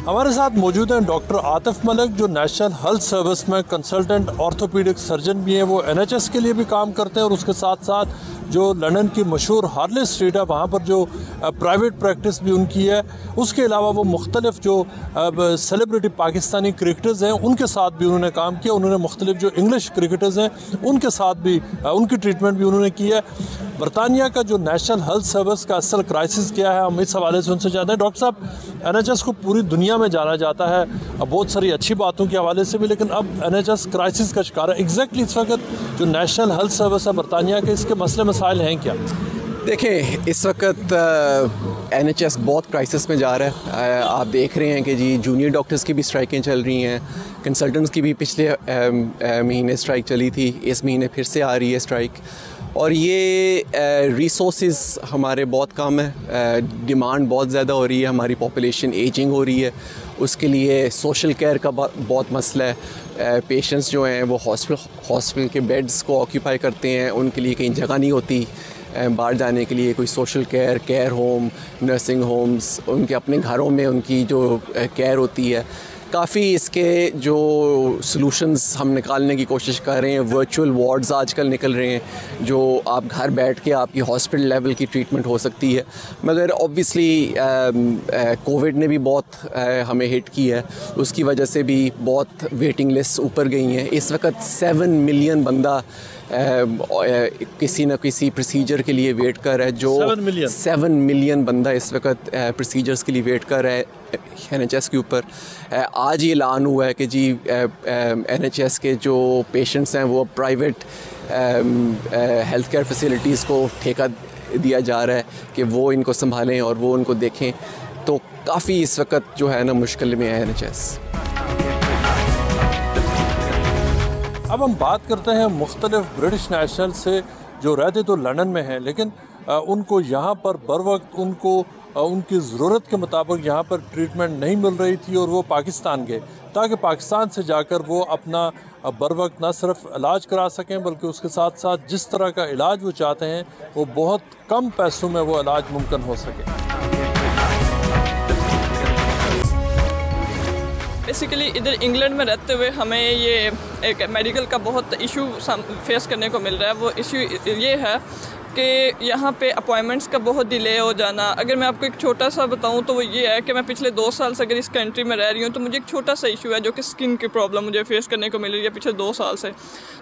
हमारे साथ मौजूद हैं डॉक्टर आतिफ मलिक, जो नेशनल हेल्थ सर्विस में कंसल्टेंट ऑर्थोपीडिक सर्जन भी हैं। वो NHS के लिए भी काम करते हैं और उसके साथ साथ जो लंदन की मशहूर हार्ले स्ट्रीट है वहाँ पर जो प्राइवेट प्रैक्टिस भी उनकी है। उसके अलावा वो मुख्तलिफ जो सेलिब्रिटी पाकिस्तानी क्रिकेटर्स हैं उनके साथ भी उन्होंने काम किया। उन्होंने मुख्तलिफ जो इंग्लिश क्रिकेटर्स हैं उनके साथ भी उनकी ट्रीटमेंट भी उन्होंने की है। बरतानिया का जो नेशनल हेल्थ सर्विस का असल क्राइसिस क्या है, हम इस हवाले से उनसे जानते हैं। डॉक्टर साहब, NHS को पूरी दुनिया में जाना जाता है बहुत सारी अच्छी बातों के हवाले से भी, लेकिन अब NHS क्राइसिस का शिकार है। एग्जैक्टली इस वक्त जो नेशनल हेल्थ सर्विस है बरतानिया के, इसके मसले मसाइल हैं क्या? देखें, इस वक्त NHS बहुत क्राइसिस में जा रहा है। आप देख रहे हैं कि जी जूनियर डॉक्टर्स की भी स्ट्राइकें चल रही हैं, कंसल्टेंट्स की भी पिछले महीने स्ट्राइक चली थी, इस महीने फिर से आ रही है स्ट्राइक। और ये रिसोर्सेज हमारे बहुत कम है, डिमांड बहुत ज़्यादा हो रही है, हमारी पॉपुलेशन एजिंग हो रही है, उसके लिए सोशल केयर का बहुत मसला है। पेशेंट्स जो हैं वो हॉस्पिटल के बेड्स को ऑक्यूपाई करते हैं, उनके लिए कहीं जगह नहीं होती बाहर जाने के लिए। कोई social care home, nursing homes, उनके अपने घरों में उनकी जो केयर होती है। काफ़ी इसके जो सॉल्यूशंस हम निकालने की कोशिश कर रहे हैं। वर्चुअल वार्ड्स आजकल निकल रहे हैं जो आप घर बैठ के आपकी हॉस्पिटल लेवल की ट्रीटमेंट हो सकती है। मगर ऑब्वियसली कोविड ने भी बहुत हमें हिट की है, उसकी वजह से भी बहुत वेटिंग लिस्ट ऊपर गई हैं। इस वक्त 7 मिलियन बंदा किसी न किसी प्रोसीजर के लिए वेट कर रहा है। जो 7 मिलियन बंदा इस वक्त प्रोसीजर्स के लिए वेट कर रहा है NHS के ऊपर। आज ये ऐलान हुआ है कि जी NHS के जो पेशेंट्स हैं वो प्राइवेट हेल्थ केयर फैसिलिटीज़ को ठेका दिया जा रहा है कि वो इनको संभालें और वो उनको देखें। तो काफ़ी इस वक्त जो है ना मुश्किल में है NHS। अब हम बात करते हैं मुख्तलिफ ब्रिटिश नेशनल से जो रहते तो लंदन में हैं, लेकिन उनको यहाँ पर बर वक्त उनको उनकी ज़रूरत के मुताबिक यहाँ पर ट्रीटमेंट नहीं मिल रही थी और वो पाकिस्तान गए ताकि पाकिस्तान से जाकर वो अपना बर वक्त न सिर्फ इलाज करा सकें बल्कि उसके साथ साथ जिस तरह का इलाज वो चाहते हैं वो बहुत कम पैसों में वो इलाज मुमकिन हो सके। बेसिकली इधर इंग्लैंड में रहते हुए हमें ये एक मेडिकल का बहुत इशू फेस करने को मिल रहा है। वो इशू ये है कि यहाँ पे अपॉइंटमेंट्स का बहुत डिले हो जाना। अगर मैं आपको एक छोटा सा बताऊँ तो वो ये है कि मैं पिछले 2 साल से अगर इस कंट्री में रह रही हूँ तो मुझे एक छोटा सा इशू है जो कि स्किन की प्रॉब्लम मुझे फेस करने को मिल रही है पिछले 2 साल से।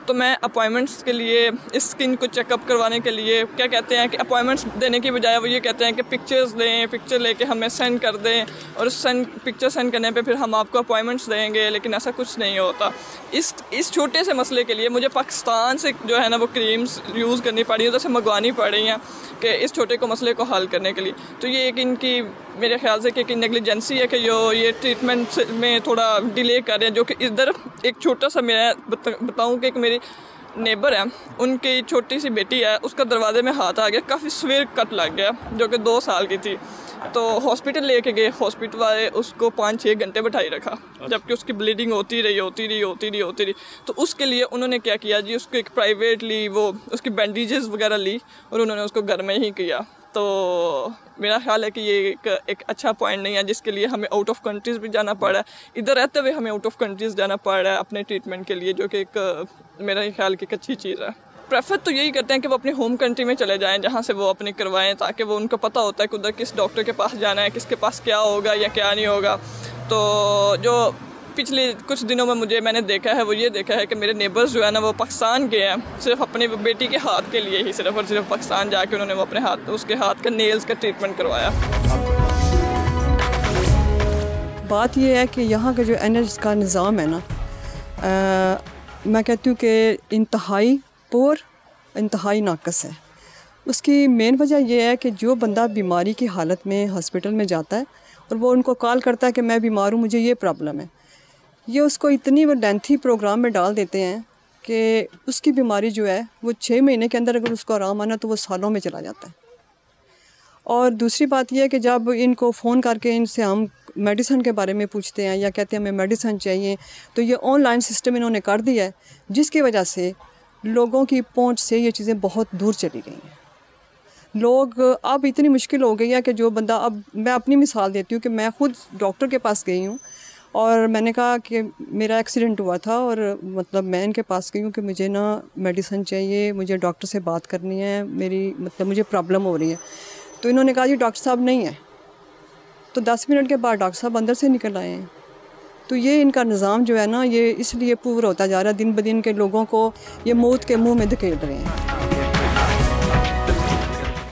तो मैं अपॉइंटमेंट्स के लिए इस स्किन को चेकअप करवाने के लिए क्या कहते हैं कि अपॉइंटमेंट्स देने की बजाय वो ये कहते हैं कि पिक्चर्स दें, पिक्चर लेके हमें सेंड कर दें और पिक्चर सेंड करने पे फिर हम आपको अपॉइंटमेंट्स देंगे, लेकिन ऐसा कुछ नहीं होता। इस छोटे से मसले के लिए मुझे पाकिस्तान से जो है ना वो क्रीम्स यूज़ करनी पड़ी है, जैसे मंगवानी पड़ रही हैं कि इस छोटे को मसले को हल करने के लिए। तो ये एक इनकी मेरे ख्याल से कि नेग्लिजेंसी है कि ये ट्रीटमेंट में थोड़ा डिले कर रहे हैं। जो कि इधर एक छोटा सा मैं बताऊं कि एक मेरी नेबर है, उनकी छोटी सी बेटी है, उसका दरवाजे में हाथ आ गया, काफ़ी सीवियर कट लग गया जो कि 2 साल की थी। तो हॉस्पिटल लेके गए, हॉस्पिटल वाले उसको 5-6 घंटे बैठाई रखा जबकि उसकी ब्लीडिंग होती रही। तो उसके लिए उन्होंने क्या किया जी, उसको एक प्राइवेटली वो उसकी बैंडेजेस वगैरह ली और उन्होंने उसको घर में ही किया। तो मेरा ख्याल है कि ये एक अच्छा पॉइंट नहीं है जिसके लिए हमें आउट ऑफ कंट्रीज़ भी जाना पड़ा है। इधर रहते हुए हमें आउट ऑफ कंट्रीज़ जाना पड़ रहा है अपने ट्रीटमेंट के लिए, जो कि एक मेरा ख्याल की एक अच्छी चीज़ है। प्रेफर तो यही करते हैं कि वो अपने होम कंट्री में चले जाएं जहाँ से वो अपनी करवाएं, ताकि वो उनको पता होता है कि उधर किस डॉक्टर के पास जाना है, किसके पास क्या होगा या क्या नहीं होगा। तो जो पिछले कुछ दिनों में मैंने देखा है वो ये देखा है कि मेरे नेबर्स जो है ना वो पाकिस्तान गए हैं सिर्फ अपनी बेटी के हाथ के लिए ही, सिर्फ और सिर्फ पाकिस्तान जाके उन्होंने वो अपने उसके हाथ का नेल्स का ट्रीटमेंट करवाया। बात ये है कि यहाँ का जो NHS का निज़ाम है ना, मैं कहती हूँ कि इंतहाई पुअर, इंतहाई नाकस है। उसकी मेन वजह यह है कि जो बंदा बीमारी की हालत में हॉस्पिटल में जाता है और वो उनको कॉल करता है कि मैं बीमार हूँ, मुझे ये प्रॉब्लम है, ये उसको इतनी वो लेंथी प्रोग्राम में डाल देते हैं कि उसकी बीमारी जो है वो 6 महीने के अंदर अगर उसको आराम आना तो वो सालों में चला जाता है। और दूसरी बात यह है कि जब इनको फ़ोन करके इनसे हम मेडिसिन के बारे में पूछते हैं या कहते हैं हमें मेडिसिन चाहिए, तो ये ऑनलाइन सिस्टम इन्होंने कर दिया है जिसकी वजह से लोगों की पहुंच से ये चीज़ें बहुत दूर चली गई हैं। लोग अब इतनी मुश्किल हो गई है कि जो बंदा, अब मैं अपनी मिसाल देती हूँ कि मैं ख़ुद डॉक्टर के पास गई हूँ और मैंने कहा कि मेरा एक्सीडेंट हुआ था और मतलब मैं इनके पास गई हूँ कि मुझे ना मेडिसिन चाहिए, मुझे डॉक्टर से बात करनी है, मेरी मतलब मुझे प्रॉब्लम हो रही है। तो इन्होंने कहा जी डॉक्टर साहब नहीं है। तो 10 मिनट के बाद डॉक्टर साहब अंदर से निकल आए हैं। तो ये इनका निज़ाम जो है ना, ये इसलिए पूरा होता जा रहा है, दिन ब दिन के लोगों को ये मौत के मुँह में धकेल रहे हैं।